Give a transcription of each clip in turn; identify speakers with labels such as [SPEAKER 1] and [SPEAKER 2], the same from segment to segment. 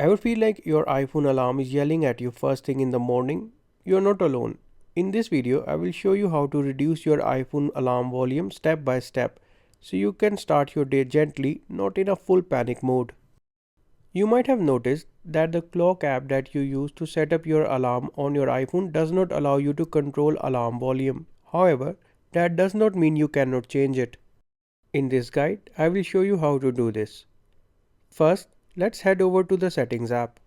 [SPEAKER 1] Ever feel like your iPhone alarm is yelling at you first thing in the morning? You're not alone. In this video, I will show you how to reduce your iPhone alarm volume step by step so you can start your day gently, not in a full panic mode. You might have noticed that the clock app that you use to set up your alarm on your iPhone does not allow you to control alarm volume. However, that does not mean you cannot change it. In this guide, I will show you how to do this. First, let's head over to the Settings app.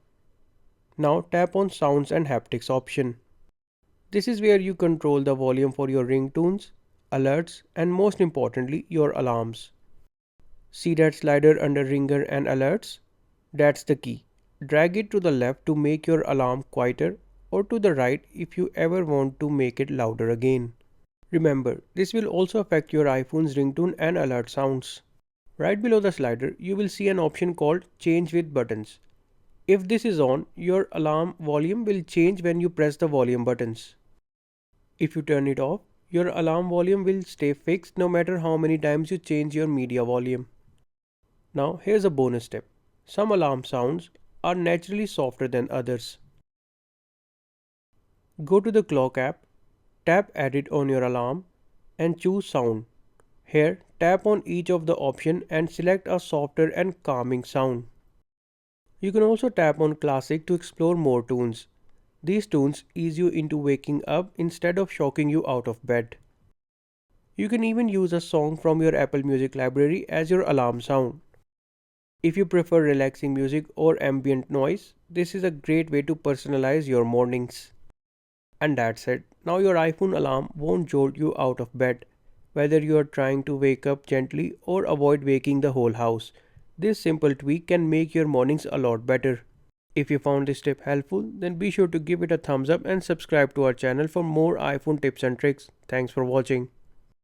[SPEAKER 1] Now tap on Sounds and Haptics option. This is where you control the volume for your ringtones, alerts, and most importantly, your alarms. See that slider under Ringer and Alerts? That's the key. Drag it to the left to make your alarm quieter or to the right if you ever want to make it louder again. Remember, this will also affect your iPhone's ringtone and alert sounds. Right below the slider, you will see an option called Change with Buttons. If this is on, your alarm volume will change when you press the volume buttons. If you turn it off, your alarm volume will stay fixed no matter how many times you change your media volume. Now here's a bonus tip. Some alarm sounds are naturally softer than others. Go to the clock app, tap Edit on your alarm and choose Sound. Here, tap on each of the options and select a softer and calming sound. You can also tap on Classic to explore more tunes. These tunes ease you into waking up instead of shocking you out of bed. You can even use a song from your Apple Music library as your alarm sound. If you prefer relaxing music or ambient noise, this is a great way to personalize your mornings. And that's it. Now your iPhone alarm won't jolt you out of bed, whether you are trying to wake up gently or avoid waking the whole house. This simple tweak can make your mornings a lot better. If you found this tip helpful, then be sure to give it a thumbs up and subscribe to our channel for more iPhone tips and tricks. Thanks for watching.